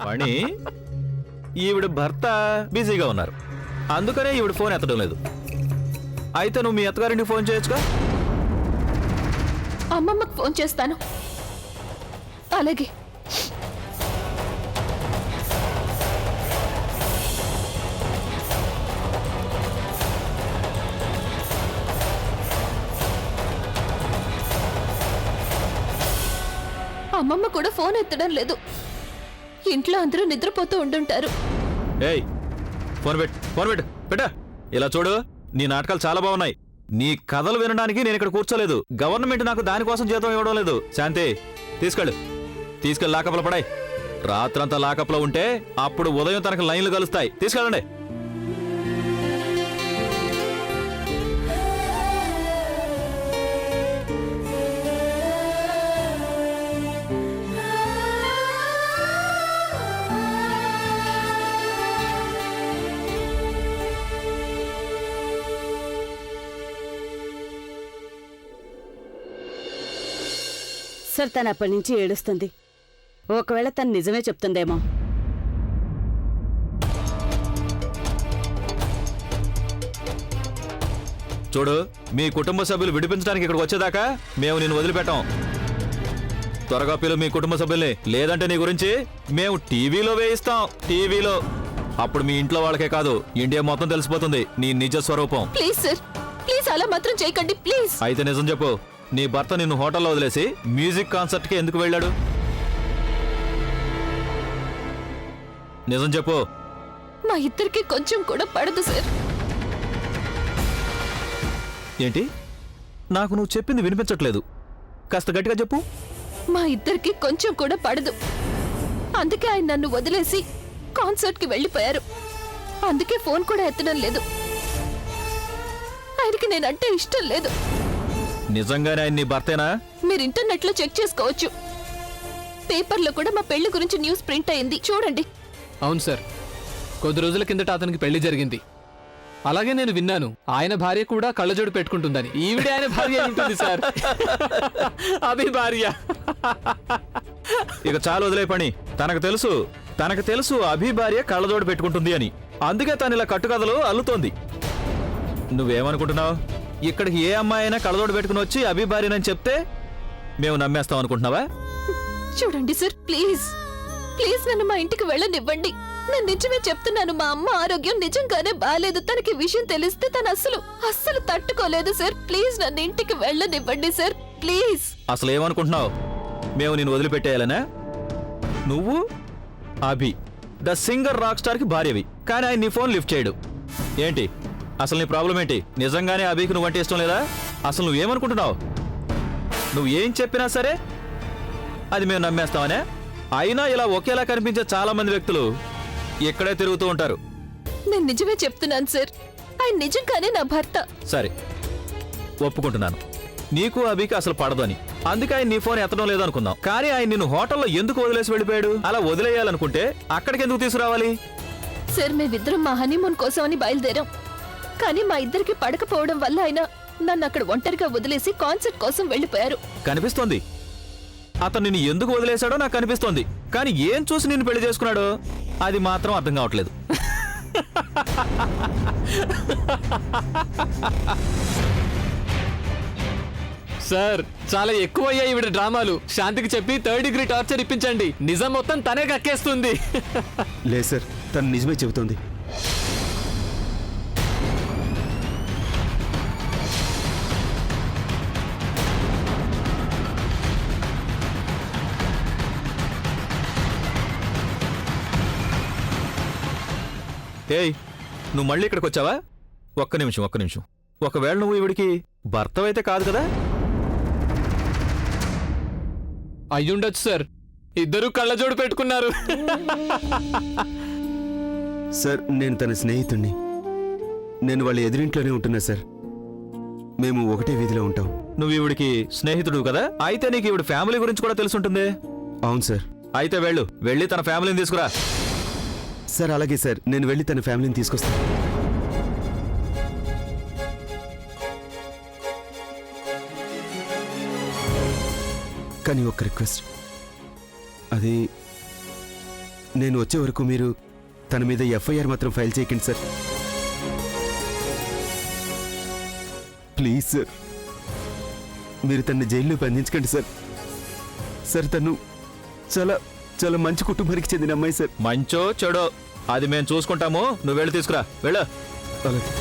పని ఈవిడ భర్త బిజీగా ఉన్నారు, అందుకనే ఈవిడ ఫోన్ ఎత్తడం లేదు. అయితే నువ్వు మీ అత్తగారింటికి ఫోన్ చేయొచ్చుగా. అమ్మమ్మకు ఫోన్ చేస్తాను. అలాగే. అమ్మమ్మ కూడా ఫోన్ ఎత్తడం లేదు. ఇంట్లో అందరూ నిద్రపోతూ ఉండుంటారు. ఏయ్, ఫోన్ పెట్టా. ఇలా చూడు, నీ నాటకాలు చాలా బాగున్నాయి. నీ కథలు వినడానికి నేను ఇక్కడ కూర్చోలేదు. గవర్నమెంట్ నాకు దానికోసం జీతం ఇవ్వడం లేదు. శాంతి, తీసుకెళ్ళి లాకప్లో పడాయి. రాత్రంతా లాకప్లో ఉంటే అప్పుడు ఉదయం తనకు లైన్లు కలుస్తాయి. తీసుకెళ్ళండి. సార్, తను అప్పటి నుంచి ఏడుస్తుంది. ఒకవేళ తను నిజమే చెప్తుందేమో. చూడు, మీ కుటుంబ సభ్యులు విడిపించడానికి ఇక్కడికి వచ్చేదాకా మేము నిన్ను వదిలిపెట్టాం. త్వరగా పిలు మీ కుటుంబ సభ్యుల్ని, లేదంటే నీ గురించి మేము టీవీలో వేయిస్తాం. టీవీలో అప్పుడు మీ ఇంట్లో వాళ్ళకే కాదు, ఇండియా మొత్తం తెలిసిపోతుంది నీ నిజ స్వరూపం. ప్లీజ్ సార్, ప్లీజ్ అలా మాత్రం చేయకండి ప్లీజ్. అయితే నిజం చెప్పు, నీ భర్త నిన్ను హోటల్లో వదిలేసి మ్యూజిక్ కాన్సర్ట్కి ఎందుకు వెళ్ళాడు? నిజం చెప్పు. మా ఇద్దరికి కొంచెం కూడా పడదు సార్. ఏంటి? నాకు నువ్వు చెప్పింది వినిపించట్లేదు. కాస్త గట్టిగా చెప్పు. మా ఇద్దరికి కొంచెం కూడా పడదు. అందుకే ఆయన నన్ను వదిలేసి కాన్సర్ట్కి వెళ్ళిపోయారు. అందుకే ఫోన్ కూడా ఎత్తడం లేదు. ఆయనకి నేనంటే ఇష్టం లేదు. నిజంగానే ఆయన నీ భర్తేనా? మీరు ఇంటర్నెట్ లో చెక్ చేసుకోవచ్చు. పేపర్లో కూడా మా పెళ్లి గురించి న్యూస్ ప్రింట్ అయింది, చూడండి. అవును సార్, కొద్ది రోజుల కిందట అతనికి పెళ్లి జరిగింది. అలాగే నేను విన్నాను, ఆయన భార్య కూడా కళ్ళజోడు పెట్టుకుంటుందని. ఈవిడే ఆయన భార్య ఉంటుంది సార్. అభి భార్య. ఇక చాలు, వదిలే పని. తనకు తెలుసు అభి భార్య కళ్ళజోడు పెట్టుకుంటుంది అని. అందుకే తను ఇలా కట్టుకథలు అల్లుతోంది. నువ్వేమనుకుంటున్నావు? ఇక్కడికి ఏ అమ్మాయి అయినా కళ్ళజోడు పెట్టుకుని వచ్చి అభి భార్యనని చెప్తే మేము నమ్మేస్తాం అనుకుంటున్నావా? చూడండి సార్, ప్లీజ్ ప్లీజ్ నన్ను మా ఇంటికి వెళ్ళనివ్వండి. నేను నిజమే చెప్తున్నాను, మా అమ్మ ఆరోగ్యం నిజంగానే బాలేదు. తనకి విషయం తెలిస్తే తను అస్సలు తట్టుకోలేదు సార్. ప్లీజ్ నన్ను ఇంటికి వెళ్ళనివ్వండి సార్, ప్లీజ్. అసలు ఏమనుకుంటున్నావు? మేము నిన్ను వదిలిపెట్టేయాలనా? నువ్వు అభి ద సింగర్ రాక్ స్టార్ కి భార్యవి, కానీ ఆయన నీ ఫోన్ లిఫ్ట్ చేయడు. ఏంటి అసలు నీ ప్రాబ్లం ఏంటి? నిజంగానే అభికి నువ్వంటే ఇష్టం లేదా? అసలు నువ్వేమనుకుంటున్నావు? నువ్వు ఏం చెప్పినా సరే అది మేము నమ్మేస్తామనే? అయినా ఇలా ఒకేలా కనిపించే చాలా మంది వ్యక్తులు ఇక్కడే తిరుగుతూ ఉంటారు. నేను నిజమే చెప్తున్నాను సార్, ఆయన నిజంగానే నా భర్త. సరే, ఒప్పుకుంటున్నాను, నీకు అభికి అసలు పడదు అని. అందుకే ఆయన నీ ఫోన్ ఎత్తడం లేదనుకుందాం. కానీ ఆయన నిన్ను హోటల్లో ఎందుకు వదిలేసి వెళ్ళిపోయాడు? అలా వదిలేయాలనుకుంటే అక్కడికి ఎందుకు తీసుకురావాలి? సార్, మేమిద్దరం మా హనీమూన్ కోసం అని బయలుదేరాం. కానీ మా ఇద్దరికి పడకపోవడం వల్ల ఆయన నన్ను అక్కడ ఒంటరిగా వదిలేసి కాన్సర్ట్ కోసం వెళ్ళిపోయారు. కనిపిస్తోంది అతను నిన్ను ఎందుకు వదిలేశాడో నాకు కనిపిస్తోంది. కానీ ఏం చూసి నిన్ను పెళ్లి చేసుకున్నాడో అది మాత్రం అర్థం కావట్లేదు. సార్, చాలా ఎక్కువయ్యాయి ఈవిడ డ్రామాలు. శాంతికి చెప్పి 3rd డిగ్రీ టార్చర్ ఇప్పించండి. నిజం మొత్తం తనే కక్కేస్తుంది. లేదు సార్, తను నిజమే చెబుతోంది. ఏయ్, నువ్వు మళ్ళీ ఇక్కడికి వచ్చావా? ఒక్క నిమిషం. ఒకవేళ నువ్వు ఈవిడికి భర్తవైతే కాదు కదా? అయ్యుండొచ్చు సార్, ఇద్దరు కళ్ళజోడు పెట్టుకున్నారు. సార్, నేను తన స్నేహితుణ్ణి. నేను వాళ్ళ ఎదురింట్లోనే ఉంటున్నా సార్. మేము ఒకటే వీధిలో ఉంటాం. నువ్వు ఈవిడికి స్నేహితుడు కదా? అయితే నీకు ఈవిడ ఫ్యామిలీ గురించి కూడా తెలుసుంటుంది. అవును సార్. అయితే వెళ్ళి తన ఫ్యామిలీని తీసుకురా. సార్, అలాగే సార్, నేను వెళ్ళి తన ఫ్యామిలీని తీసుకొస్తాను. కానీ ఒక్క రిక్వెస్ట్, అది నేను వచ్చే వరకు మీరు తన మీద ఎఫ్ఐఆర్ మాత్రం ఫైల్ చేయకండి సార్. ప్లీజ్ సార్, మీరు తన్ని జైల్లో బంధించకండి సార్. సార్ తను చాలా చాలా మంచి కుటుంబానికి చెందిన అమ్మాయి సార్. మంచో చెడో అది మేము చూసుకుంటాము, నువ్వు వెళ్ళి తీసుకురా, వెళ్ళు. అలాగే.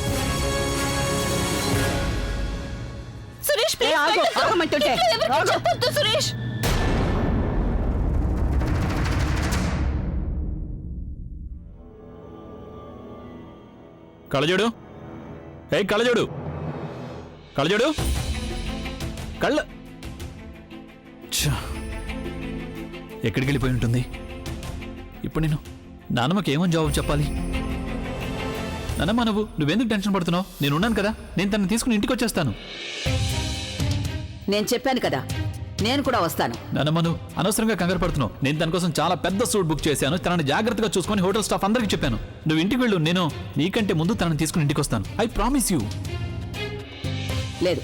సురేష్ ఏ, ప్లీజ్ ఆగు, వెళ్ళొద్దు. ఆగమంటుంటే. ఇంట్లో ఎవరికీ ఆగు. చెప్పొద్దు సురేష్. కళ్ళజోడు, ఏ కళ్ళజోడు, కళ్ళజోడు, కళ్ళ ఛ! ఎక్కడికి వెళ్ళిపోయి ఉంటుంది ఇప్పుడు? నేను నాన్నమ్మకి ఏమని జవాబు చెప్పాలి? నాన్నమ్మ, నువ్వెందుకు టెన్షన్ పడుతున్నావు? నేను ఉన్నాను కదా, నేను తనని తీసుకుని ఇంటికి వచ్చేస్తాను. నేను చెప్పాను కదా, నేను కూడా వస్తాను. నాన్నమ్మ, నువ్వు అనవసరంగా కంగారు పడుతున్నావు. నేను తన కోసం చాలా పెద్ద సూట్ బుక్ చేశాను. తనని జాగ్రత్తగా చూసుకొని హోటల్ స్టాఫ్ అందరికీ చెప్పాను. నువ్వు ఇంటికి వెళ్ళు, నేను నీకంటే ముందు తనని తీసుకుని ఇంటికి వస్తాను. I promise you. లేదు,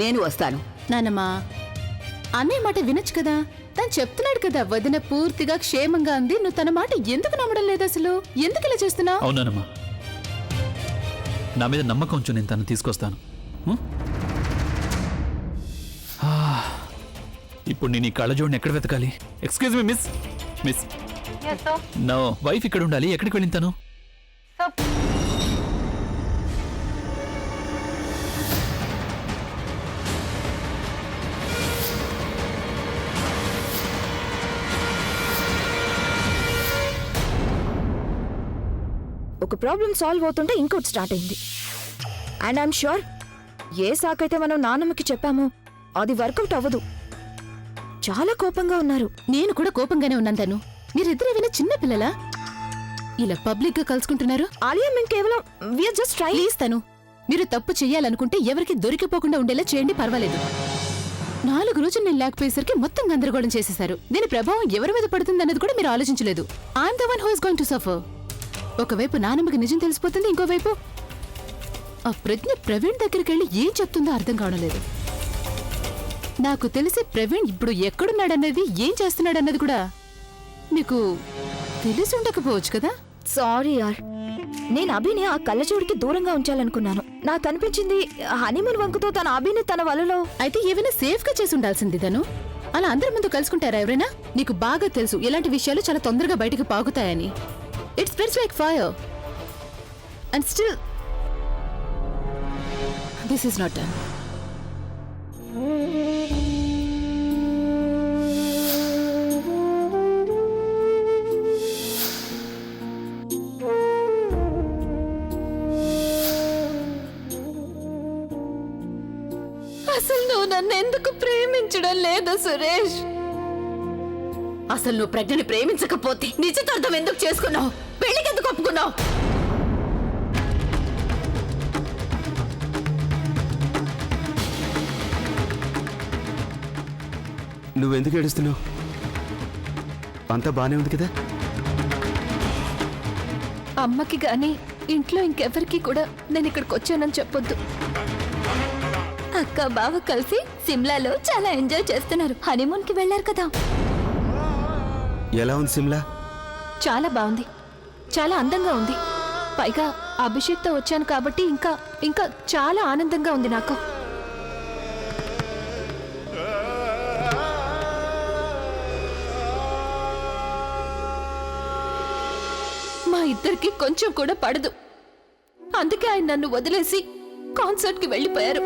నేను వస్తాను. నానమ్మా, అన్నయ్య మాట వినొచ్చు కదా. తను చెప్తున్నాడు కదా, వదిన పూర్తిగా క్షేమంగా ఉంది. నువ్వు తన మాట ఎందుకు నమ్మడం లేదు అసలు? ఎందుకు ఇలా చేస్తున్నావు? అవునానమ్మా, నా మీద నమ్మకం ఉంచు, నేను తను తీసుకొస్తాను. ఇప్పుడు నేను ఈ కళ్ళజోడిని ఎక్కడ వెతకాలి? Excuse me miss. మిస్, నా వైఫ్ ఇక్కడ ఉండాలి. ఎక్కడికి వెళ్ళింతాను? ఒక ప్రాబ్లం సాల్వ్ అవుతుంటే ఇంకోటి స్టార్ట్ అయింది. అండ్ ఐఎమ్ ష్యూర్ ఏ సాకైతే మనం నాన్నమ్మకి చెప్పామో అది వర్కౌట్ అవ్వదు. చాలా కోపంగా ఉన్నారు. నేను కూడా కోపంగానే ఉన్నాను. తను మీరిద్దరు ఏమైనా చిన్న పిల్లలా ఇలా పబ్లిక్ గా కలుసుకుంటున్నారు? ఆలియా, మేము కేవలం వీఆర్ జస్ట్ ట్రై. ప్లీజ్ తను, మీరు తప్పు చెయ్యాలనుకుంటే ఎవరికి దొరికిపోకుండా ఉండేలా చేయండి, పర్వాలేదు. 4 రోజులు నేను లేకపోయేసరికి మొత్తం గందరగోళం చేసేశారు. దీని ప్రభావం ఎవరి మీద పడుతుందన్నది కూడా మీరు ఆలోచించలేదు. I'm the one who is going to suffer. ఒకవైపు నానమ్మకి నిజం తెలిసిపోతుంది, ఇంకోవైపు ఆ ప్రజ్ఞ ప్రవీణ్ దగ్గరికి వెళ్ళి ఏం చెప్తుందో అర్థం కావడం లేదు. నాకు తెలిసి ప్రవీణ్ ఇప్పుడు ఎక్కడున్నాడన్నది, ఏం చేస్తున్నాడన్నది కూడా మీకు తెలిసి ఉండకపోవచ్చు కదా. సారీ యార్, నేను అభిని ఆ కళ్ళజోడికి దూరంగా ఉంచాలనుకున్నాను. నాకు అనిపించింది హనీమూన్ వంకుతో తన అభిని తన వలలో. అయితే ఏమైనా సేఫ్ గా చేసి ఉండాల్సింది తను. అలా అందరి ముందు కలుసుకుంటారా ఎవరైనా? నీకు బాగా తెలుసు ఇలాంటి విషయాలు చాలా తొందరగా బయటకు పాకుతాయని. It spreads like fire. And still, this is not done. అసలు నువ్వు నన్ను ఎందుకు ప్రేమించడం లేదు సురేష్? అసలు నువ్వు ప్రజ్ఞని ప్రేమించకపోతే నిశ్చితార్థం ఎందుకు చేసుకున్నావు? పెళ్లికి ఎందుకు ఒప్పుకున్నావు? నువ్వెందుకు ఏడుస్తున్నావు? అంతా బానే ఉంది కదా? అమ్మకి గాని ఇంట్లో ఇంకెవరికి కూడా నేను ఇక్కడికి వచ్చానని చెప్పొద్దు. అక్క బావ కలిసి సిమ్లాలో చాలా ఎంజాయ్ చేస్తున్నారు. హనీమూన్ కి వెళ్లారు కదా. ఎలా ఉంది సిమ్లా? చాలా బాగుంది, చాలా అందంగా ఉంది. పైగా అభిషేక్తో వచ్చాను కాబట్టి ఇంకా ఇంకా చాలా ఆనందంగా ఉంది నాకు. మా ఇద్దరికి కొంచెం కూడా పడదు. అందుకే ఆయన నన్ను వదిలేసి కాన్సర్ట్కి వెళ్ళిపోయారు.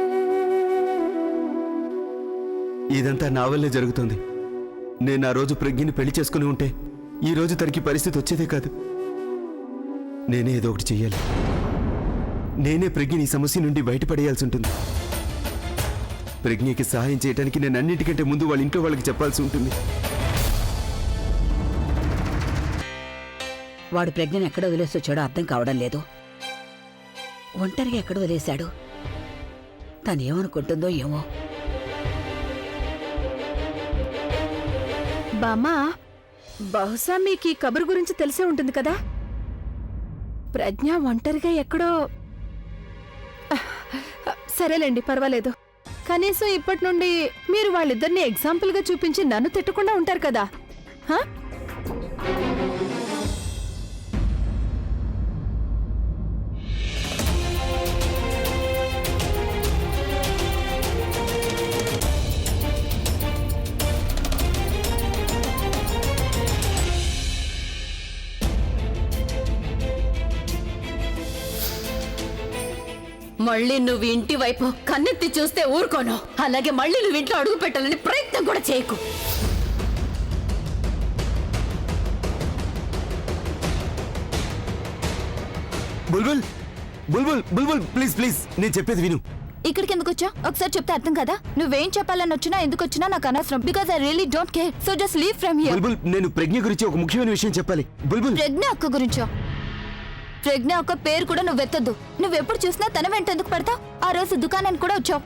ఇదంతా నా వల్లే జరుగుతుంది. నేను ఆ రోజు ప్రజ్ఞని పెళ్లి చేసుకుని ఉంటే ఈ రోజు తనకి పరిస్థితి వచ్చేదే కాదు. నేనే ఏదో ఒకటి చెయ్యాలి. నేనే ప్రజ్ఞని ఈ సమస్య నుండి బయటపడేయాల్సి ఉంటుంది. ప్రజ్ఞకి సహాయం చేయడానికి నేను అన్నిటికంటే ముందు వాళ్ళ ఇంట్లో వాళ్ళకి చెప్పాల్సి ఉంటుంది. వాడు ప్రజ్ఞని ఎక్కడ వదిలేసి వచ్చాడో అర్థం కావడం లేదు. ఒంటరిగా ఎక్కడ వదిలేశాడు? తనేమనుకుంటుందో ఏమో. బామ్మా, బహుశా మీకు ఈ కబురు గురించి తెలిసే ఉంటుంది కదా. ప్రజ్ఞ ఒంటరిగా ఎక్కడో. సరేలేండి, పర్వాలేదు. కనీసం ఇప్పటి నుండి మీరు వాళ్ళిద్దరిని ఎగ్జాంపుల్గా చూపించి నన్ను తిట్టకుండా ఉంటారు కదా. హా? మళ్ళీ నువ్వు ఇంటి వైపు కన్నెత్తి చూస్తే ఊరుకోను. అలాగే మళ్ళీ నువ్వు ఇంట్లో అడుగు పెట్టాలని ప్రయత్నం కూడా చేయకు. బుల్బుల్ బుల్బుల్ బుల్బుల్ ప్లీజ్ ప్లీజ్ నేను చెప్పేది విను. ఇక్కడికి ఎందుకు వచ్చా ఒకసారి చెప్తే అర్థం కదా. నువ్వేం చెప్పాలని వచ్చినా ఎందుకు వచ్చినా నాకు అనవసరం. Because I really don't care. So just leave from here. Bulbul నేను ప్రజ్ఞ గురించి ఒక ముఖ్యమైన విషయం చెప్పాలి. బుల్బుల్ ప్రజ్ఞ అక్క గురించో? ప్రజ్ఞ అక్క పేరు కూడా నువ్వు ఎత్తద్దు. నువ్వెప్పుడు చూసినా తన వెంట ఎందుకు పడతావు? ఆ రోజు దుకాణానికి కూడా వచ్చావు.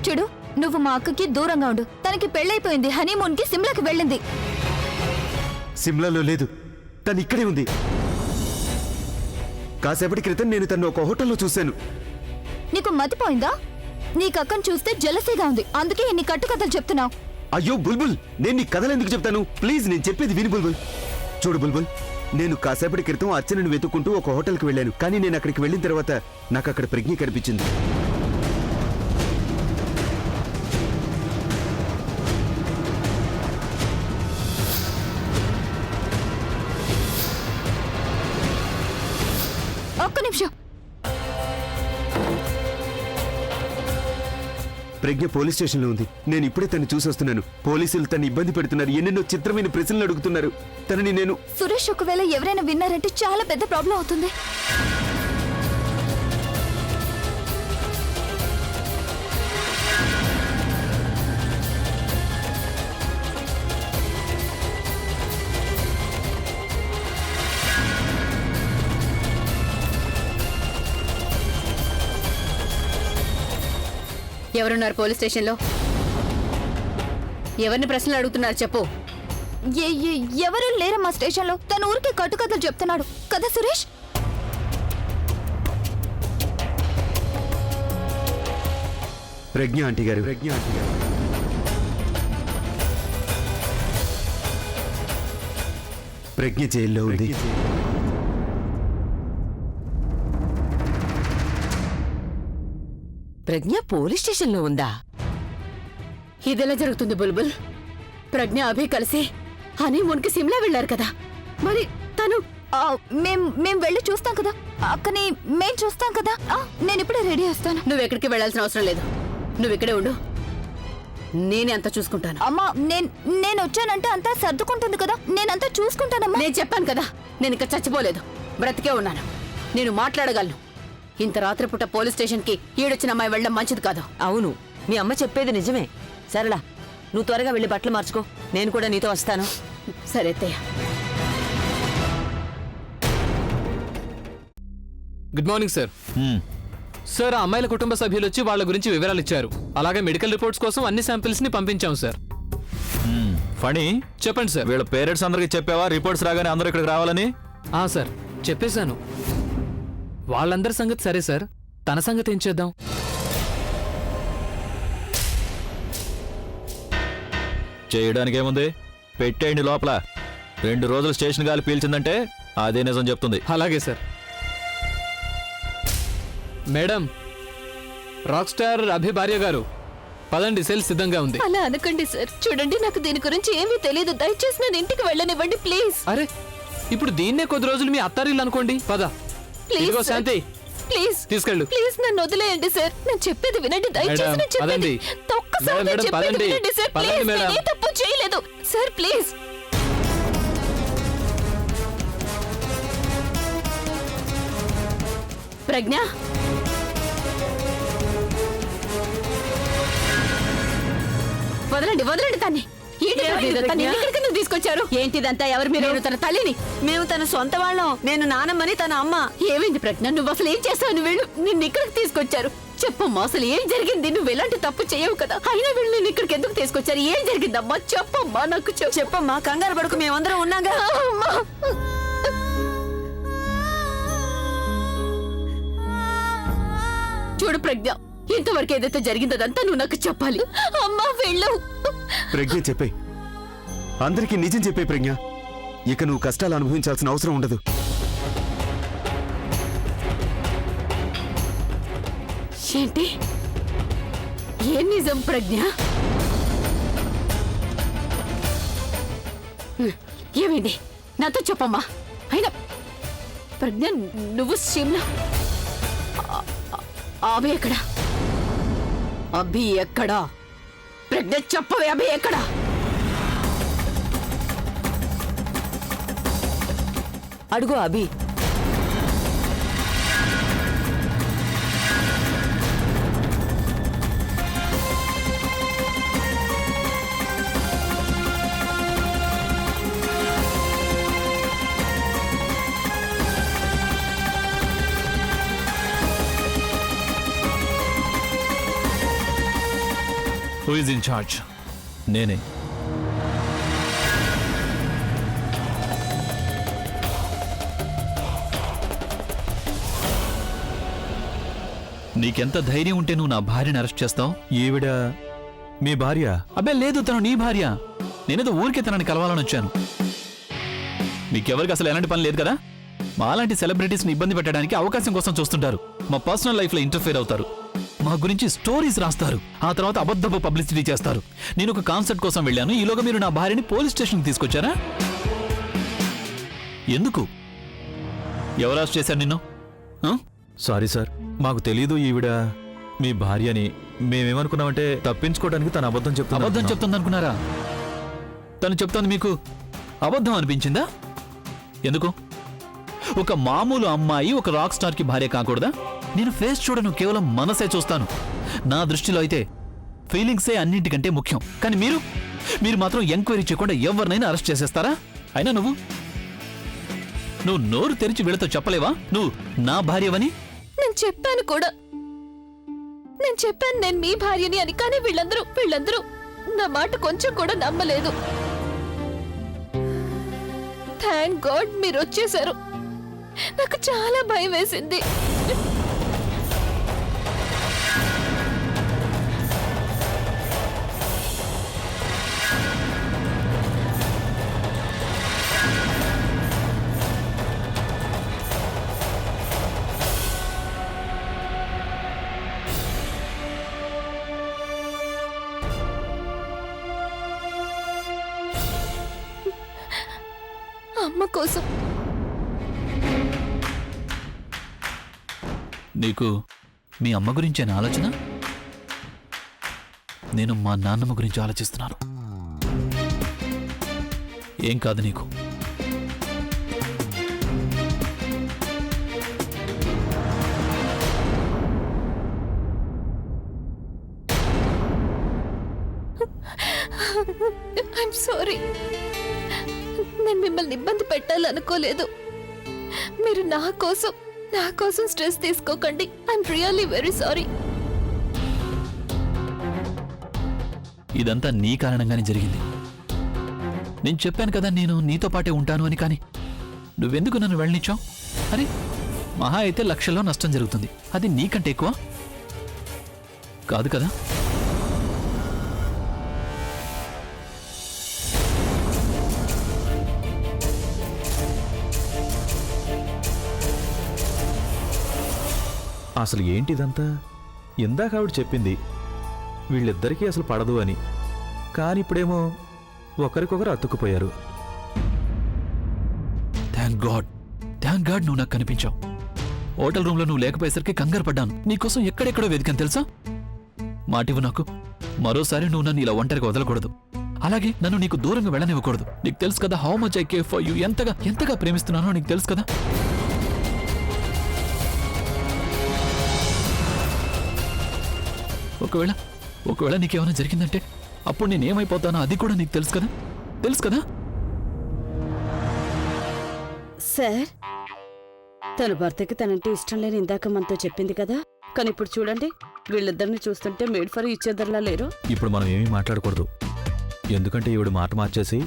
చూడు, నువ్వు మా అక్కకి దూరంగా ఉండు. తనకి పెళ్ళైపోయింది, హనీమూన్ కి సిమ్లాకి వెళ్ళింది. సిమ్లాలో లేదు, తను ఇక్కడే ఉంది. కాసేపటి క్రితం నేను తను ఒక హోటల్లో చూశాను. నీకు మతిపోయిందా? నీకు అక్కను చూస్తే జలసీగా ఉంది, అందుకే ఇన్ని కట్టుకథలు చెప్తున్నావు. అయ్యో బుల్బుల్, నేను నీ కథలు ఎందుకు చెప్తాను? ప్లీజ్ నేను చెప్పేది విను బుల్బుల్. చూడు బుల్బుల్, నేను కాసేపటి క్రితం అర్చనను వెతుక్కుంటూ ఒక హోటల్కి వెళ్ళాను. కానీ నేను అక్కడికి వెళ్ళిన తర్వాత నాకు అక్కడ ప్రజ్ఞ కనిపించింది. ఒక్క నిమిషం. ప్రజ్ఞ పోలీస్ స్టేషన్లో ఉంది. నేను ఇప్పుడే తను చూసి వస్తున్నాను. పోలీసులు తను ఇబ్బంది పెడుతున్నారు, ఎన్నెన్నో చిత్రమైన ప్రశ్నలు అడుగుతున్నారు. తనని నేను సురేష్ ఒకవేళ ఎవరైనా విన్నారంటే చాలా పెద్ద ప్రాబ్లం అవుతుంది. ఎవరున్నారు పోలీస్ స్టేషన్లో? ఎవరిని ప్రశ్నలు అడుగుతున్నారు చెప్పు. ఎవరు లేరమ్మా స్టేషన్లో. తన ఊరికి కట్టుకథలు చెప్తున్నాడు కదా సురేష్. ప్రజ్ఞ ఆంటీ గారు, ప్రజ్ఞ జైల్లో ఉంది. ప్రజ్ఞ పోలీస్ స్టేషన్లో ఉందా? ఇదెలా జరుగుతుంది బుల్బుల్? ప్రజ్ఞ అభి కలిసి హనీమూన్ కి సిమ్లా వెళ్లారు కదా, మరి తను? మేం వెళ్ళి చూస్తాం కదా అక్కని, మేం చూస్తాం కదా. నేను ఇప్పుడే రెడీ వస్తాను. నువ్వు ఎక్కడికి వెళ్లాల్సిన అవసరం లేదు. నువ్వు ఇక్కడే ఉండు, నేనే అంతా చూసుకుంటాను. అమ్మా నేను వచ్చానంటే అంతా సర్దుకుంటుంది కదా, నేనంతా చూసుకుంటానమ్మా. నేను చెప్పాను కదా, నేను ఇంకా చచ్చిపోలేదు, బ్రతికే ఉన్నాను. నేను మాట్లాడగలను. ఇంత రాత్రిపూట పోలీస్ స్టేషన్ కి ఈడొచ్చిన అమ్మాయి వెళ్ళడం మంచిది కాదు. అవును, మీ అమ్మ చెప్పేది నిజమే. సరళ, నువ్వు త్వరగా వెళ్ళి బట్టలు మార్చుకో, నేను కూడా నీతో వస్తాను. సరే అత్తయ్య. Good morning sir. సార్, ఆ అమ్మాయిల కుటుంబ సభ్యులు వచ్చి వాళ్ళ గురించి వివరాలు ఇచ్చారు. అలాగే మెడికల్ రిపోర్ట్స్ కోసం అన్ని శాంపిల్స్ ని పంపించాం సార్. ఫణి, చెప్పండి సార్. వీళ్ళ పేరెంట్స్ అందరికి చెప్పావా రిపోర్ట్స్ రాగానే అందరూ ఇక్కడికి రావాలని? సార్ చెప్పేశాను. వాళ్ళందరి సంగతి సరే సార్, తన సంగతి ఏం చేద్దాం? చేయడానికి ఏముంది, పెట్టేయండి లోపల. 2 రోజులు స్టేషన్ గాలి పీల్చిందంటే అదే నిజం చెప్తుంది. అలాగే సార్. మేడం, రాక్ స్టార్ అభి భార్య గారు, పదండి, సెల్ సిద్ధంగా ఉంది. అలా అనకండి సార్. చూడండి, నాకు దీని గురించి ఏమీ తెలియదు. దయచేసి నేను ఇంటికి వెళ్ళనివ్వండి ప్లీజ్. అరే, ఇప్పుడు దీన్నే కొద్ది రోజులు మీ అత్తారిల్లు అనుకోండి. పద. ప్లీజ్ ఇదిగో సార్. శాంతి, ప్లీజ్ తీసుకెళ్ళు. ప్లీజ్ నన్ను వదిలేయండి సార్. నేను చెప్పేది వినండి దయచేసి. మేడం, నేను చెప్పేది పదండి. ఒక్కసారి మేడం, నేను చెప్పేది పదండి. వినండి సార్. పదండి ప్లీజ్, మేడం. నేనే తప్పు చేయలేదు సార్. ప్లీజ్. ప్రజ్ఞ, వదలండి వదలండి తన్ని. ఇక్కడికి నువ్వు తీసుకొచ్చారు ఏంటిదంతా? ఎవరు మీరు? నేను తన తల్లిని. మేము తన సొంత వాళ్ళం. నేను నానమ్మని, తన అమ్మ. ఏమైంది ప్రజ్ఞ? నువ్వు అసలు ఏం చేస్తావు? నువ్వు వెళ్ళు. నిన్ను ఇక్కడికి తీసుకొచ్చారు. చెప్పమ్మా, అసలు ఏం జరిగింది? నువ్వు ఎలాంటి తప్పు చేయవు కదా, అయినా వీళ్ళు నిన్ను ఇక్కడికి ఎందుకు తీసుకొచ్చారు? ఏం జరిగిందమ్మా? చెప్పమ్మా, నాకు చెప్పమ్మా, కంగారు పడుకు, మేమందరం ఉన్నాగా. అమ్మా. చూడు ప్రజ్ఞ, ఇంతవరకు ఏదైతే జరిగిందంతా నువ్వు నాకు చెప్పాలి. అమ్మా వెళ్ళు. ప్రజ్ఞ చెప్పే, అందరికీ నిజం చెప్పే ప్రజ్ఞ. ఇక నువ్వు కష్టాలు అనుభవించాల్సిన అవసరం ఉండదు. ఏంటి? ఏం నిజం ప్రజ్ఞ? ఏమైంది? నాతో చెప్పమ్మా. అయినా ప్రజ్ఞ, నువ్వు సిమ్లా అభి ఎక్కడా? అభి ఎక్కడా? ప్రజ్ఞ చెప్పవే, అభి ఎక్కడా? అడుగు Abhi. Who is in charge? నేనే. నీకెంత ధైర్యం ఉంటే నువ్వు నా భార్యని అరెస్ట్ చేస్తావు? ఈవిడ మీ భార్య? అబ్బే లేదు, తను నీ భార్య. నేనేదో ఊరికే తనని కలవాలని వచ్చాను. మీకెవరికి అసలు ఎలాంటి పని లేదు కదా? మాలాంటి సెలబ్రిటీస్ని ఇబ్బంది పెట్టడానికి అవకాశం కోసం చూస్తుంటారు. మా పర్సనల్ లైఫ్లో ఇంటర్ఫేర్ అవుతారు. మా గురించి స్టోరీస్ రాస్తారు. ఆ తర్వాత అబద్ధపు పబ్లిసిటీ చేస్తారు. నేను ఒక కాన్సర్ట్ కోసం వెళ్ళాను. ఈలోగా మీరు నా భార్యని పోలీస్ స్టేషన్కి తీసుకొచ్చారా? ఎందుకు? ఎవరు అరెస్ట్ చేశారు నిన్ను? సారీ సార్, మాకు తెలీదు ఈవిడ మీ భార్య అని. మేమేమనుకున్నామంటే తప్పించుకోవడానికి తన అబద్ధం అబద్ధం చెప్తుంది అనుకున్నారా? తను చెప్తోంది మీకు అబద్ధం అనిపించిందా? ఎందుకు? ఒక మామూలు అమ్మాయి ఒక రాక్ స్టార్కి భార్య కాకూడదా? నేను ఫేస్ చూడను, కేవలం మనసే చూస్తాను. నా దృష్టిలో అయితే ఫీలింగ్సే అన్నింటికంటే ముఖ్యం. కానీ మీరు మాత్రం ఎంక్వైరీ చేయకుండా ఎవరినైనా అరెస్ట్ చేసేస్తారా? అయినా నువ్వు నోరు తెరిచి వీళ్ళతో చెప్పలేవా నువ్వు నా భార్యవని? నేను చెప్పాను కూడా. నేను మీ భార్యని అని. కానీ వీళ్ళందరూ నా మాట కొంచెం కూడా నమ్మలేదు. థ్యాంక్ గాడ్ మీరు వచ్చేశారు. నాకు చాలా భయం వేసింది. అమ్మ కోసం. నీకు మీ అమ్మ గురించేనా ఆలోచన? నేను మా నాన్నమ్మ గురించి ఆలోచిస్తున్నాను. ఏం కాదు నీకు. I'm sorry. నేను మిమ్మల్ని ఇబ్బంది పెట్టాలనుకోలేదు. మీరు నా కోసం స్ట్రెస్ తీసుకోకండి. I'm really very sorry. ఇదంతా నీ కారణంగానే జరిగింది. నేను చెప్పాను కదా నేను నీతో పాటే ఉంటాను అని. కానీ నువ్వెందుకు నన్ను వెళ్ళనిచ్చావు? అరే, మహా అయితే లక్షల్లో నష్టం జరుగుతుంది. అది నీకంటే ఎక్కువ కాదు కదా? అసలు ఏంటిదంతా? ఇందాక ఆవిడ చెప్పింది వీళ్ళిద్దరికీ అసలు పడదు అని. కానీ ఇప్పుడేమో ఒకరికొకరు అతుక్కుపోయారు. థ్యాంక్ గాడ్ నువ్వు నాకు కనిపించావు. హోటల్ రూమ్లో నువ్వు లేకపోయేసరికి కంగారు పడ్డాను. నీకోసం ఎక్కడెక్కడో వెతికాను తెలుసా? మాటివ్వు నాకు. మరోసారి నువ్వు నన్ను ఇలా ఒంటరిగా వదలకూడదు. అలాగే నన్ను నీకు దూరంగా వెళ్ళనివ్వకూడదు. నీకు తెలుసు కదా how much I care for you. ఎంతగా ప్రేమిస్తున్నానో నీకు తెలుసు కదా. ఒకవేళ నీకేమైనా జరిగిందంటే అప్పుడు నేనేమైపోతానో అది కూడా నీకు తెలుసు కదా? సార్, తన భర్తకి తనంటే ఇష్టం లేని ఇందాక మనతో చెప్పింది కదా. కానీ ఇప్పుడు చూడండి, వీళ్ళిద్దరిని చూస్తుంటే మేడ్ ఫర్ ఈచ్ అదర్లా లేరు. ఇప్పుడు మనం ఏమీ మాట్లాడకూడదు. ఎందుకంటే ఈవిడ మాట మార్చేసి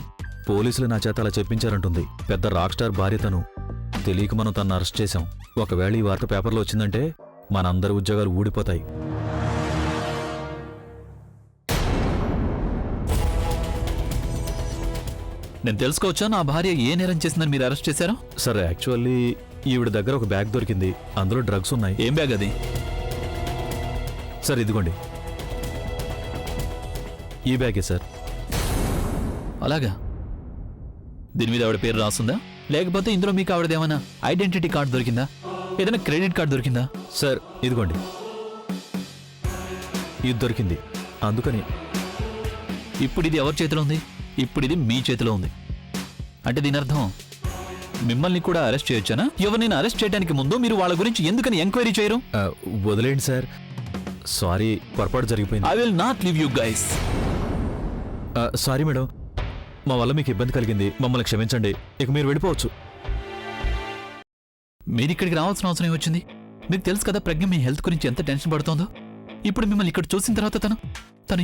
పోలీసులు నా చేత అలా చెప్పించారంటుంది. పెద్ద రాక్ స్టార్ భార్య తను. తెలియక మనం తను అరెస్ట్ చేశాం. ఒకవేళ ఈ వార్త పేపర్లో వచ్చిందంటే మనందరి ఉద్యోగాలు ఊడిపోతాయి. నేను తెలుసుకోవచ్చా నా భార్య ఏ నేరం చేసిందని మీరు అరెస్ట్ చేశారో? సార్, యాక్చువల్లీ ఈవిడ దగ్గర ఒక బ్యాగ్ దొరికింది. అందులో డ్రగ్స్ ఉన్నాయి. ఏం బ్యాగ్ అది? సార్, ఇదిగోండి. ఈ బ్యాగే సార్. అలాగా? దీని మీద ఆవిడ పేరు రాస్తుందా? లేకపోతే ఇందులో మీకు ఆవిడదేమన్నా ఐడెంటిటీ కార్డు దొరికిందా? ఏదైనా క్రెడిట్ కార్డు దొరికిందా? సార్, ఇదిగోండి. ఇది దొరికింది అందుకని. ఇప్పుడు ఇది ఎవరి చేతిలో ఉంది? ఇప్పుడు ఇది మీ చేతిలో ఉంది. అంటే దీని అర్థం మిమ్మల్ని కూడా అరెస్ట్ చేయొచ్చానా? ఎవరిని అరెస్ట్ చేయడానికి ముందు మీరు వాళ్ళ గురించి ఎందుకని ఎంక్వైరీ చేయరు? వదిలేండి సార్, సారీ, పొరపాటు జరిగిపోయింది. I will not leave you guys. Sorry madam, మా వల్ల మీకు ఇబ్బంది కలిగింది, మమ్మల్ని క్షమించండి. ఇక మీరు వెళ్ళిపోవచ్చు. మీరు ఇక్కడికి రావాల్సిన అవసరం ఏమొచ్చింది? మీకు తెలుసు కదా ప్రజ్ఞ మీ హెల్త్ గురించి ఎంత టెన్షన్ పడుతోందో. ఇప్పుడు మిమ్మల్ని ఇక్కడ చూసిన తర్వాత తను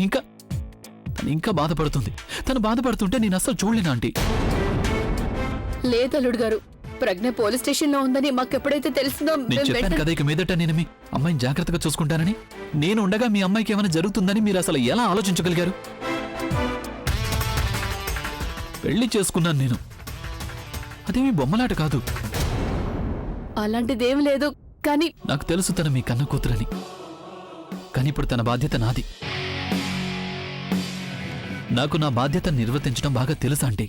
ఇంకా బాధపడుతుంది. తను బాధపడుతుంటే నేను అస్సలు చూడలేను ఆంటీ. లేదల్లుడు గారు, ప్రజ్ఞ పోలీస్ స్టేషన్ లో ఉందని మాకెప్పుడైతే తెలిసిందో నేను చెప్పాను కదా ఇక మీదట నేను మీ అమ్మాయిని జాగ్రత్తగా చూసుకుంటానని. నేను ఉండగా మీ అమ్మాయికి ఏమైనా జరుగుతుందని మీరు అసలు ఎలా ఆలోచించగలిగారు? పెళ్లి చేసుకున్నాను నేను, అదేమీ బొమ్మలాట కాదు. అలాంటిదేం లేదు. కానీ నాకు తెలుసు తన మీ కన్న కూతురని. కానీ ఇప్పుడు తన బాధ్యత నాది. నాకు నా బాధ్యత నిర్వర్తించడం బాగా తెలుసు ఆంటీ.